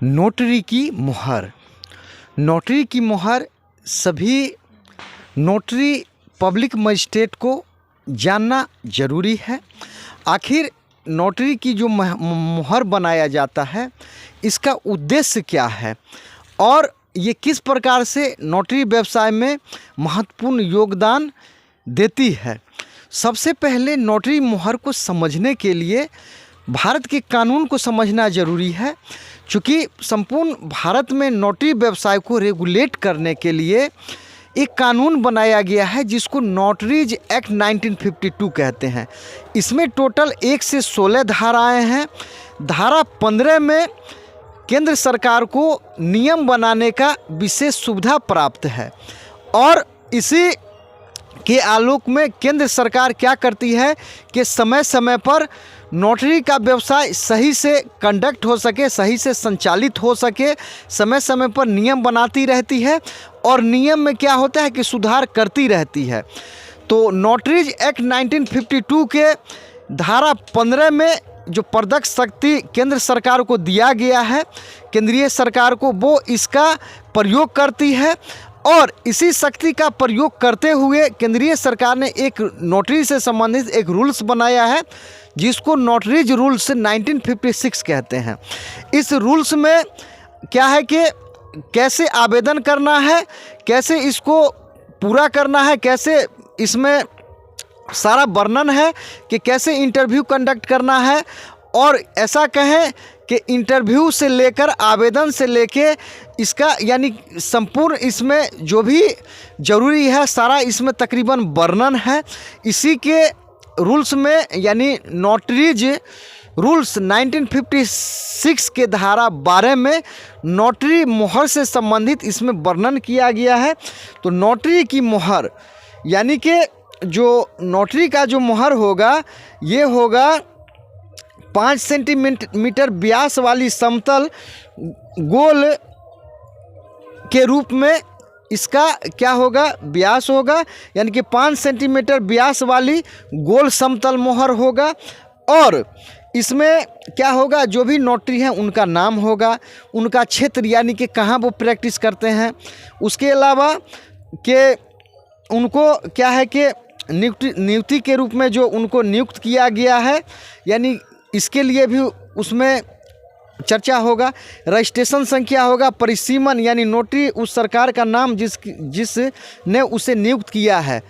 Notary की मुहर। Notary की मुहर सभी नोटरी पब्लिक मजिस्ट्रेट को जानना ज़रूरी है। आखिर नोटरी की जो मुहर बनाया जाता है, इसका उद्देश्य क्या है और ये किस प्रकार से नोटरी व्यवसाय में महत्वपूर्ण योगदान देती है। सबसे पहले नोटरी मुहर को समझने के लिए भारत के कानून को समझना ज़रूरी है, चूँकि संपूर्ण भारत में नोटरी व्यवसाय को रेगुलेट करने के लिए एक कानून बनाया गया है जिसको नोटरीज एक्ट 1952 कहते हैं। इसमें टोटल 1 से 16 धाराएं हैं। धारा 15 में केंद्र सरकार को नियम बनाने का विशेष सुविधा प्राप्त है और इसी के आलोक में केंद्र सरकार क्या करती है कि समय समय पर नोटरी का व्यवसाय सही से कंडक्ट हो सके, सही से संचालित हो सके, समय समय पर नियम बनाती रहती है और नियम में क्या होता है कि सुधार करती रहती है। तो नोटरीज एक्ट 1952 के धारा 15 में जो प्रत्यक्ष शक्ति केंद्र सरकार को दिया गया है, केंद्रीय सरकार को, वो इसका प्रयोग करती है और इसी शक्ति का प्रयोग करते हुए केंद्रीय सरकार ने एक नोटरी से संबंधित एक रूल्स बनाया है जिसको नोटरीज रूल्स 1956 कहते हैं। इस रूल्स में क्या है कि कैसे आवेदन करना है, कैसे इसको पूरा करना है, कैसे इसमें सारा वर्णन है कि कैसे इंटरव्यू कंडक्ट करना है और ऐसा कहें कि इंटरव्यू से लेकर आवेदन से लेके इसका यानी संपूर्ण इसमें जो भी ज़रूरी है सारा इसमें तकरीबन वर्णन है। इसी के रूल्स में यानी नोटरीज रूल्स 1956 के धारा 12 में नोटरी मुहर से संबंधित इसमें वर्णन किया गया है। तो नोटरी की मुहर यानी कि जो नोटरी का जो मुहर होगा ये होगा 5 सेंटीमीटर व्यास वाली समतल गोल के रूप में इसका क्या होगा, व्यास होगा, यानी कि 5 सेंटीमीटर व्यास वाली गोल समतल मोहर होगा और इसमें क्या होगा, जो भी नोटरी हैं उनका नाम होगा, उनका क्षेत्र यानी कि कहाँ वो प्रैक्टिस करते हैं, उसके अलावा कि उनको क्या है कि नियुक्ति के रूप में जो उनको नियुक्त किया गया है यानी इसके लिए भी उसमें चर्चा होगा, रजिस्ट्रेशन संख्या होगा, परिसीमन यानी नोटरी उस सरकार का नाम जिसने उसे नियुक्त किया है।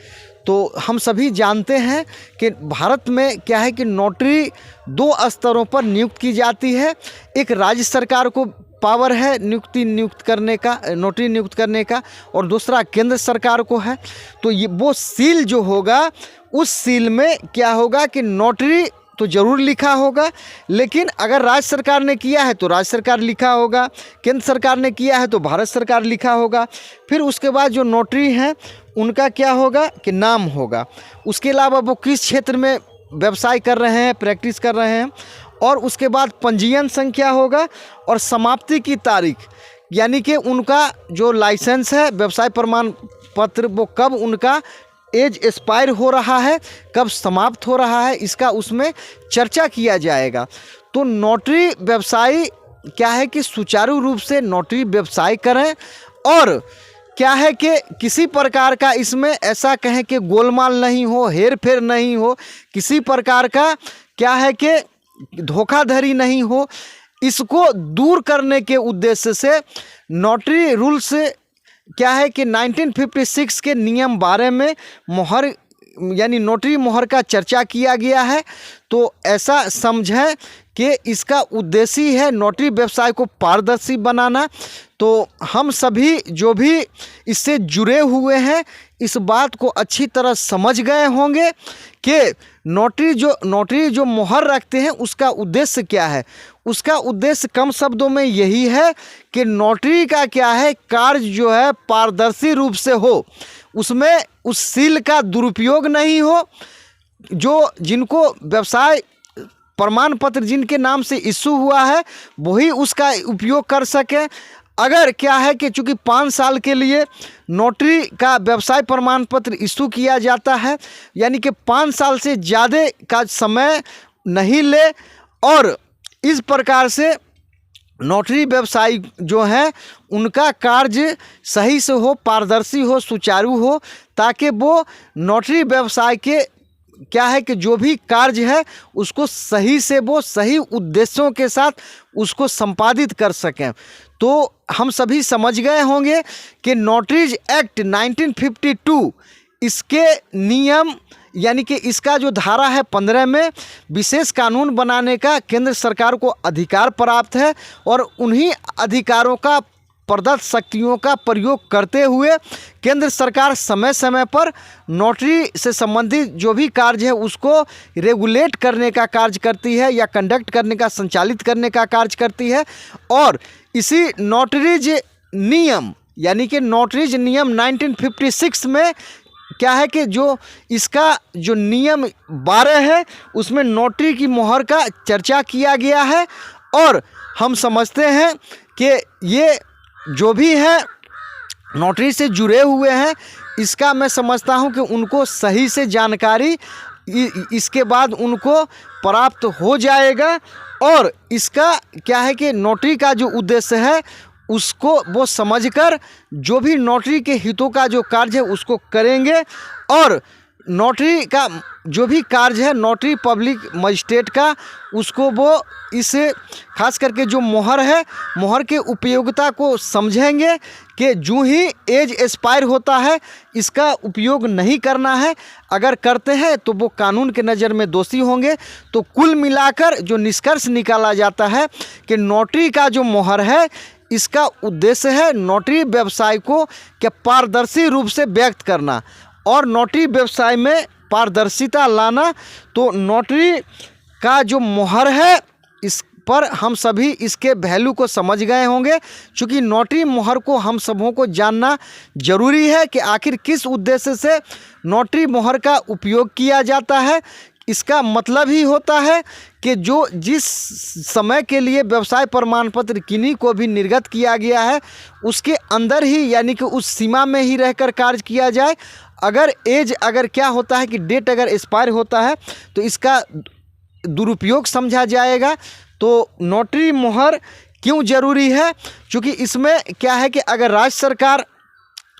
तो हम सभी जानते हैं कि भारत में क्या है कि नोटरी 2 स्तरों पर नियुक्त की जाती है। एक राज्य सरकार को पावर है नियुक्त करने का, नोटरी नियुक्त करने का, और दूसरा केंद्र सरकार को है। तो ये वो सील जो होगा उस सील में क्या होगा कि नोटरी तो ज़रूर लिखा होगा, लेकिन अगर राज्य सरकार ने किया है तो राज्य सरकार लिखा होगा, केंद्र सरकार ने किया है तो भारत सरकार लिखा होगा। फिर उसके बाद जो नोटरी हैं उनका क्या होगा कि नाम होगा, उसके अलावा वो किस क्षेत्र में व्यवसाय कर रहे हैं, प्रैक्टिस कर रहे हैं, और उसके बाद पंजीयन संख्या होगा और समाप्ति की तारीख यानी कि उनका जो लाइसेंस है, व्यवसाय प्रमाण पत्र, वो कब उनका एज एक्सपायर हो रहा है, कब समाप्त हो रहा है, इसका उसमें चर्चा किया जाएगा। तो नोटरी व्यवसायी क्या है कि सुचारू रूप से नोटरी व्यवसाय करें और क्या है कि किसी प्रकार का इसमें ऐसा कहें कि गोलमाल नहीं हो, हेर फेर नहीं हो, किसी प्रकार का क्या है कि धोखाधड़ी नहीं हो, इसको दूर करने के उद्देश्य से नोटरी रूल्स क्या है कि 1956 के नियम 12 में मोहर यानी नोटरी मोहर का चर्चा किया गया है। तो ऐसा समझें कि इसका उद्देश्य ही है नोटरी व्यवसाय को पारदर्शी बनाना। तो हम सभी जो भी इससे जुड़े हुए हैं इस बात को अच्छी तरह समझ गए होंगे कि नोटरी जो मोहर रखते हैं उसका उद्देश्य क्या है। उसका उद्देश्य कम शब्दों में यही है कि नोटरी का क्या है, कार्य जो है पारदर्शी रूप से हो, उसमें उस सील का दुरुपयोग नहीं हो, जो जिनको व्यवसाय प्रमाण पत्र जिनके नाम से इशू हुआ है वही उसका उपयोग कर सके। अगर क्या है कि चूँकि 5 साल के लिए नोटरी का व्यवसाय प्रमाण पत्र इशू किया जाता है, यानी कि 5 साल से ज़्यादा का समय नहीं ले और इस प्रकार से नोटरी व्यवसायी जो हैं उनका कार्य सही से हो, पारदर्शी हो, सुचारू हो, ताकि वो नोटरी व्यवसाय के क्या है कि जो भी कार्य है उसको सही से वो सही उद्देश्यों के साथ उसको संपादित कर सकें। तो हम सभी समझ गए होंगे कि नोटरीज एक्ट 1952 इसके नियम यानी कि इसका जो धारा है 15 में विशेष कानून बनाने का केंद्र सरकार को अधिकार प्राप्त है और उन्हीं अधिकारों का प्रदत्त शक्तियों का प्रयोग करते हुए केंद्र सरकार समय समय पर नोटरी से संबंधित जो भी कार्य है उसको रेगुलेट करने का कार्य करती है या कंडक्ट करने का, संचालित करने का कार्य करती है। और इसी नोटरीज नियम यानी कि नोटरीज नियम 1956 में क्या है कि जो इसका जो नियम 12 है उसमें नोटरी की मोहर का चर्चा किया गया है। और हम समझते हैं कि ये जो भी है नोटरी से जुड़े हुए हैं, इसका मैं समझता हूं कि उनको सही से जानकारी इसके बाद उनको प्राप्त हो जाएगा। और इसका क्या है कि नोटरी का जो उद्देश्य है उसको वो समझकर जो भी नोटरी के हितों का जो कार्य है उसको करेंगे। और नोटरी का जो भी कार्य है नोटरी पब्लिक मजिस्ट्रेट का उसको वो इस खास करके जो मोहर है मोहर के उपयोगिता को समझेंगे कि जो ही एज एक्सपायर होता है इसका उपयोग नहीं करना है, अगर करते हैं तो वो कानून के नज़र में दोषी होंगे। तो कुल मिलाकर जो निष्कर्ष निकाला जाता है कि नोटरी का जो मोहर है इसका उद्देश्य है नोटरी व्यवसाय को क्या पारदर्शी रूप से व्यक्त करना और नोटरी व्यवसाय में पारदर्शिता लाना। तो नोटरी का जो मोहर है इस पर हम सभी इसके वैल्यू को समझ गए होंगे, क्योंकि नोटरी मोहर को हम सबों को जानना जरूरी है कि आखिर किस उद्देश्य से नोटरी मोहर का उपयोग किया जाता है। इसका मतलब ही होता है कि जो जिस समय के लिए व्यवसाय प्रमाण पत्र किन्हीं को भी निर्गत किया गया है उसके अंदर ही यानी कि उस सीमा में ही रहकर कार्य किया जाए। अगर क्या होता है कि डेट अगर एक्सपायर होता है तो इसका दुरुपयोग समझा जाएगा। तो नोटरी मोहर क्यों ज़रूरी है, क्योंकि इसमें क्या है कि अगर राज्य सरकार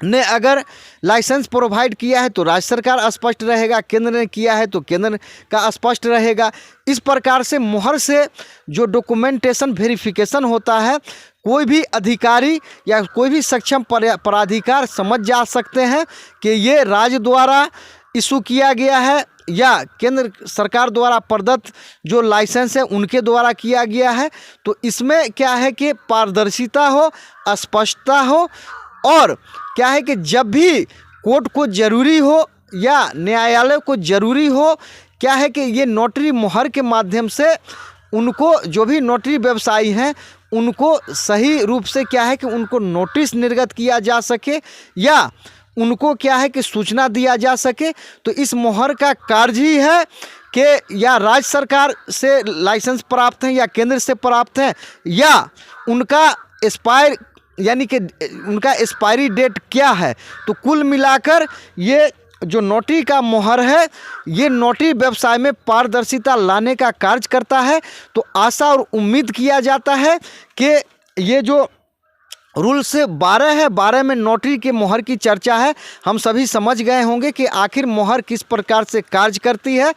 ने अगर लाइसेंस प्रोवाइड किया है तो राज्य सरकार स्पष्ट रहेगा, केंद्र ने किया है तो केंद्र का स्पष्ट रहेगा। इस प्रकार से मोहर से जो डॉक्यूमेंटेशन वेरिफिकेशन होता है कोई भी अधिकारी या कोई भी सक्षम प्राधिकार समझ जा सकते हैं कि ये राज्य द्वारा इशू किया गया है या केंद्र सरकार द्वारा प्रदत्त जो लाइसेंस है उनके द्वारा किया गया है। तो इसमें क्या है कि पारदर्शिता हो, स्पष्टता हो और क्या है कि जब भी कोर्ट को ज़रूरी हो या न्यायालय को ज़रूरी हो क्या है कि ये नोटरी मोहर के माध्यम से उनको जो भी नोटरी व्यवसायी हैं उनको सही रूप से क्या है कि उनको नोटिस निर्गत किया जा सके या उनको क्या है कि सूचना दिया जा सके। तो इस मोहर का कार्य ही है कि या राज्य सरकार से लाइसेंस प्राप्त है या केंद्र से प्राप्त है या उनका एक्सपायर यानी कि उनका एक्सपायरी डेट क्या है। तो कुल मिलाकर ये जो नोटरी का मोहर है ये नोटरी व्यवसाय में पारदर्शिता लाने का कार्य करता है। तो आशा और उम्मीद किया जाता है कि ये जो रूल्स 12 है 12 में नोटरी के मोहर की चर्चा है, हम सभी समझ गए होंगे कि आखिर मोहर किस प्रकार से कार्य करती है।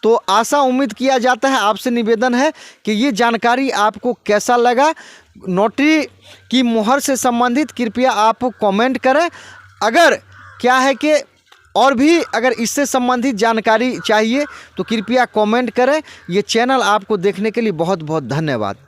तो आशा उम्मीद किया जाता है, आपसे निवेदन है कि ये जानकारी आपको कैसा लगा। नोटरी की मोहर से संबंधित कृपया आप कमेंट करें। अगर क्या है कि और भी अगर इससे संबंधित जानकारी चाहिए तो कृपया कमेंट करें। ये चैनल आपको देखने के लिए बहुत बहुत धन्यवाद।